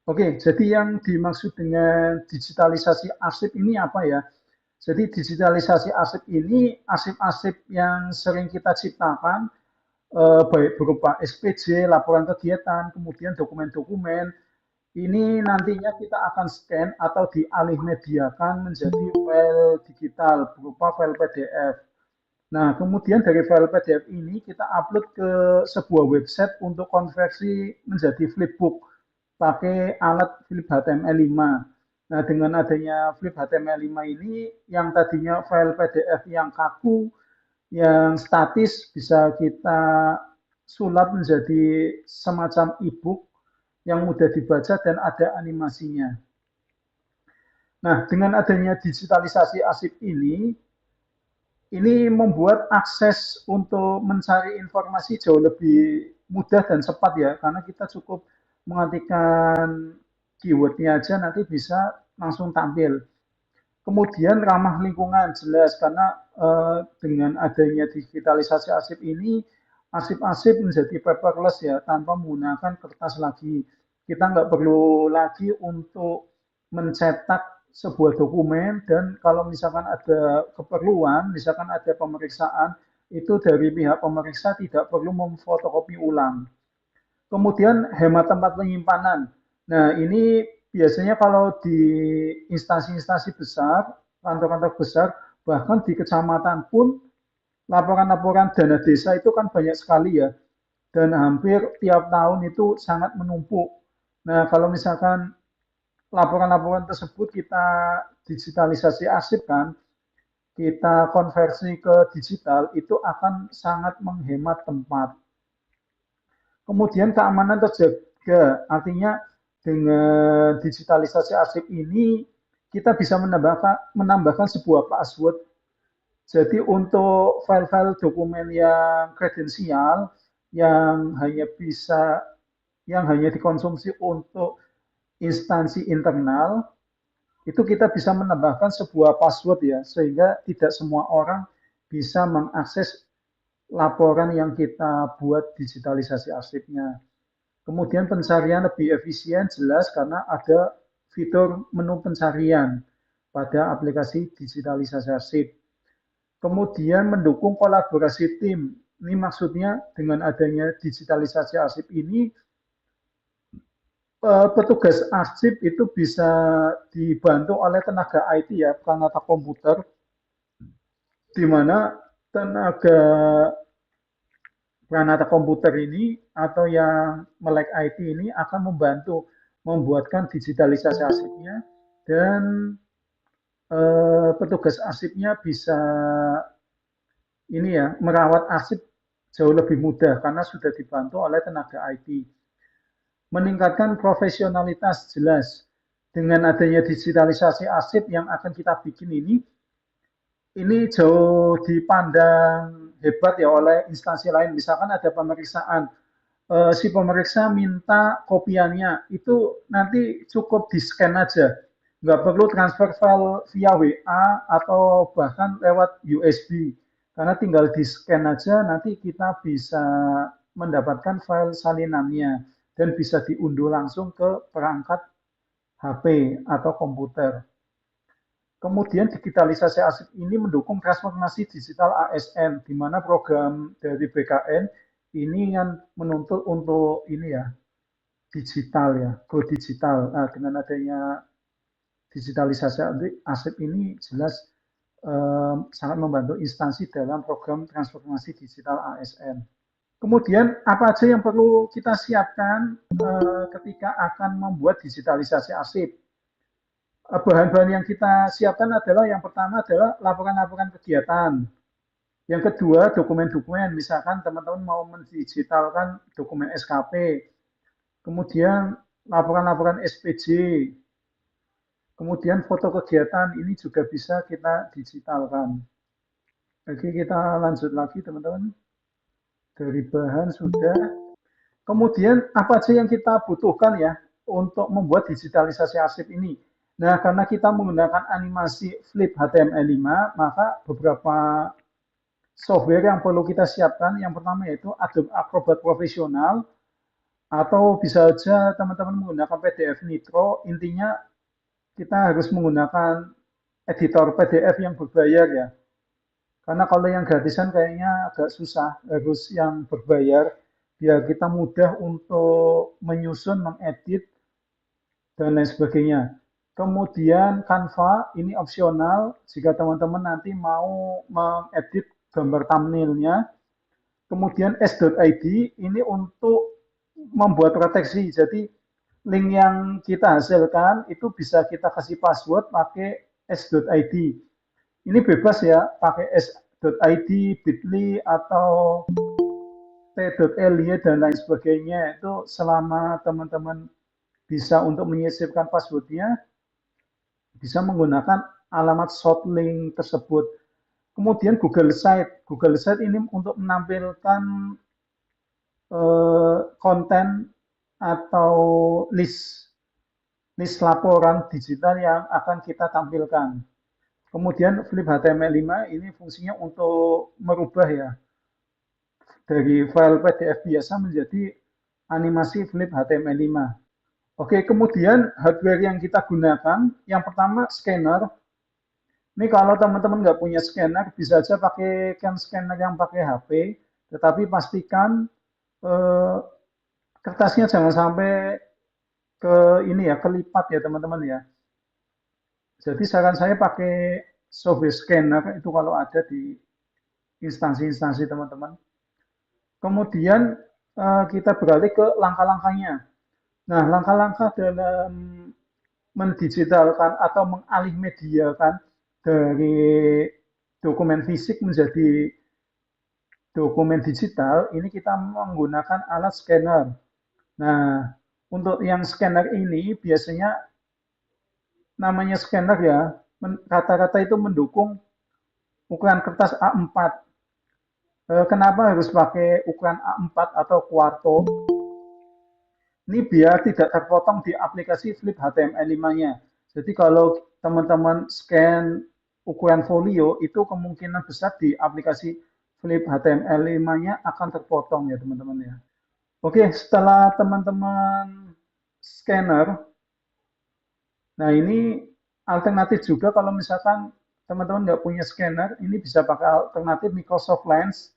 Oke, jadi yang dimaksud dengan digitalisasi arsip ini apa ya? Jadi digitalisasi arsip ini arsip-arsip yang sering kita ciptakan, baik berupa SPJ, laporan kegiatan, kemudian dokumen-dokumen, ini nantinya kita akan scan atau dialih mediakan menjadi file digital berupa file PDF. Nah, kemudian dari file PDF ini kita upload ke sebuah website untuk konversi menjadi flipbook pakai alat flip HTML5. Nah, dengan adanya flip HTML5 ini yang tadinya file PDF yang kaku, yang statis bisa kita sulap menjadi semacam e-book yang mudah dibaca dan ada animasinya. Nah, dengan adanya digitalisasi arsip ini membuat akses untuk mencari informasi jauh lebih mudah dan cepat ya, karena kita cukup mengetikkan keywordnya aja nanti bisa langsung tampil. Kemudian ramah lingkungan jelas karena dengan adanya digitalisasi arsip ini, arsip-arsip menjadi paperless ya, tanpa menggunakan kertas lagi. Kita nggak perlu lagi untuk mencetak sebuah dokumen dan kalau misalkan ada keperluan, misalkan ada pemeriksaan, itu dari pihak pemeriksa tidak perlu memfotokopi ulang. Kemudian hemat tempat penyimpanan. Nah, ini biasanya kalau di instansi-instansi besar, kantor-kantor besar, bahkan di kecamatan pun laporan-laporan dana desa itu kan banyak sekali ya. Dan hampir tiap tahun itu sangat menumpuk. Nah, kalau misalkan laporan-laporan tersebut kita digitalisasi arsip kan, kita konversi ke digital, itu akan sangat menghemat tempat. Kemudian keamanan terjaga, artinya dengan digitalisasi arsip ini kita bisa menambahkan sebuah password. Jadi untuk file-file dokumen yang kredensial yang hanya dikonsumsi untuk instansi internal, itu kita bisa menambahkan sebuah password ya, sehingga tidak semua orang bisa mengakses laporan yang kita buat digitalisasi arsipnya. Kemudian pencarian lebih efisien jelas karena ada fitur menu pencarian pada aplikasi digitalisasi arsip. Kemudian mendukung kolaborasi tim. Ini maksudnya dengan adanya digitalisasi arsip ini, petugas arsip itu bisa dibantu oleh tenaga IT ya, perangkat komputer, di mana tenaga Pranata komputer ini atau yang melek IT ini akan membantu membuatkan digitalisasi arsipnya dan petugas arsipnya bisa ini ya merawat arsip jauh lebih mudah karena sudah dibantu oleh tenaga IT. Meningkatkan profesionalitas jelas dengan adanya digitalisasi arsip yang akan kita bikin ini jauh dipandang hebat ya oleh instansi lain. Misalkan ada pemeriksaan, si pemeriksa minta kopiannya, itu nanti cukup di scan aja. Nggak perlu transfer file via WA atau bahkan lewat USB. Karena tinggal di scan aja, nanti kita bisa mendapatkan file salinannya dan bisa diunduh langsung ke perangkat HP atau komputer. Kemudian digitalisasi arsip ini mendukung transformasi digital ASN, di mana program dari BKN ini yang menuntut untuk ini ya digital ya, go digital. Nah, dengan adanya digitalisasi arsip ini jelas sangat membantu instansi dalam program transformasi digital ASN. Kemudian apa aja yang perlu kita siapkan ketika akan membuat digitalisasi arsip? Bahan-bahan yang kita siapkan adalah yang pertama adalah laporan-laporan kegiatan. Yang kedua, dokumen-dokumen. Misalkan teman-teman mau mendigitalkan dokumen SKP. Kemudian laporan-laporan SPJ. Kemudian foto kegiatan ini juga bisa kita digitalkan. Oke, kita lanjut lagi teman-teman. Dari bahan sudah. Kemudian apa aja yang kita butuhkan ya untuk membuat digitalisasi arsip ini? Nah, karena kita menggunakan animasi Flip HTML5, maka beberapa software yang perlu kita siapkan, yang pertama yaitu Adobe Acrobat Professional, Atau bisa saja teman-teman menggunakan PDF Nitro, intinya kita harus menggunakan editor PDF yang berbayar ya. Karena kalau yang gratisan kayaknya agak susah, harus yang berbayar biar kita mudah untuk menyusun, mengedit, dan lain sebagainya. Kemudian Canva ini opsional jika teman-teman nanti mau mengedit gambar thumbnailnya. Kemudian s.id ini untuk membuat proteksi. Jadi link yang kita hasilkan itu bisa kita kasih password pakai s.id. Ini bebas ya, pakai s.id, bit.ly atau t.ly dan lain sebagainya. Itu selama teman-teman bisa untuk menyisipkan passwordnya, bisa menggunakan alamat short link tersebut. Kemudian Google Site. Google Site ini untuk menampilkan konten atau list laporan digital yang akan kita tampilkan. Kemudian Flip HTML5 ini fungsinya untuk merubah ya dari file PDF biasa menjadi animasi Flip HTML5. Oke, kemudian hardware yang kita gunakan, yang pertama scanner. Ini kalau teman-teman nggak punya scanner, bisa aja pakai can scanner yang pakai HP, tetapi pastikan eh, kertasnya jangan sampai ke ini ya, kelipat ya teman-teman ya. Jadi saran saya pakai software scanner itu kalau ada di instansi-instansi teman-teman. Kemudian kita beralih ke langkah-langkahnya. Nah, langkah-langkah dalam mendigitalkan atau mengalih mediakan dari dokumen fisik menjadi dokumen digital, ini kita menggunakan alat scanner. Nah, untuk yang scanner ini biasanya namanya scanner ya, rata-rata itu mendukung ukuran kertas A4. Kenapa harus pakai ukuran A4 atau Quarto? Ini biar tidak terpotong di aplikasi Flip HTML5-nya. Jadi kalau teman-teman scan ukuran folio, itu kemungkinan besar di aplikasi Flip HTML5-nya akan terpotong ya teman-teman ya. Oke, setelah teman-teman scanner, nah ini alternatif juga kalau misalkan teman-teman nggak punya scanner, ini bisa pakai alternatif Microsoft Lens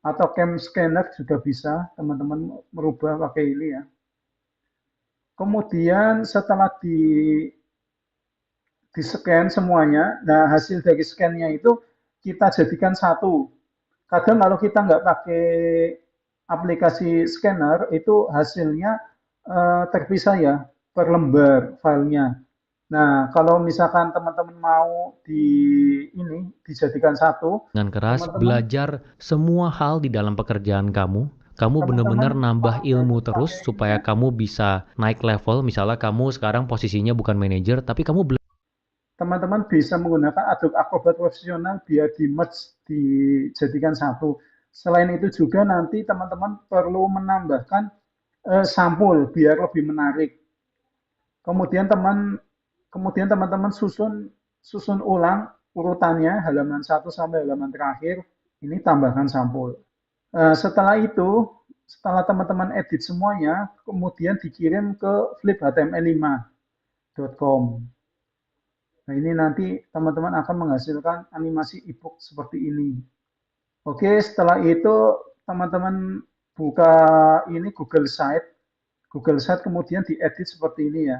atau Cam Scanner juga bisa teman-teman merubah pakai ini ya. Kemudian setelah di scan semuanya, nah hasil dari scan-nya itu kita jadikan satu. Kadang kalau kita nggak pakai aplikasi scanner, itu hasilnya terpisah ya, per lembar filenya. Nah, kalau misalkan teman-teman mau ini dijadikan satu, Dengan keras, teman-teman belajar semua hal di dalam pekerjaan kamu. Kamu teman-teman benar-benar nambah ilmu terus pakai ini supaya ya. kamu bisa naik level. Misalnya kamu sekarang posisinya bukan manajer, tapi kamu Teman-teman bisa menggunakan Adobe Acrobat Profesional biar di merge dijadikan satu. Selain itu juga nanti teman-teman perlu menambahkan sampul biar lebih menarik. Kemudian kemudian teman-teman susun ulang urutannya halaman satu sampai halaman terakhir. Ini tambahkan sampul. Setelah itu, setelah teman-teman edit semuanya, kemudian dikirim ke fliphtml5.com. Nah, ini nanti teman-teman akan menghasilkan animasi e-book seperti ini. Oke, setelah itu teman-teman buka ini Google Site. Google Site kemudian diedit seperti ini ya,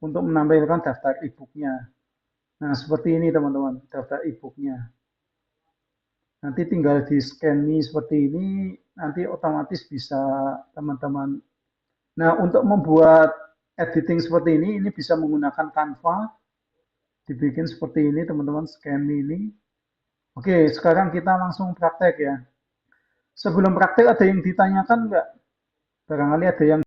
untuk menampilkan daftar e-booknya. Nah, seperti ini teman-teman, daftar e-booknya. Nanti tinggal di scan ini seperti ini, nanti otomatis bisa teman-teman. Nah, untuk membuat editing seperti ini bisa menggunakan Canva, dibikin seperti ini teman-teman, scan ini. Oke, sekarang kita langsung praktek ya. Sebelum praktek ada yang ditanyakan nggak? Barangkali ada yang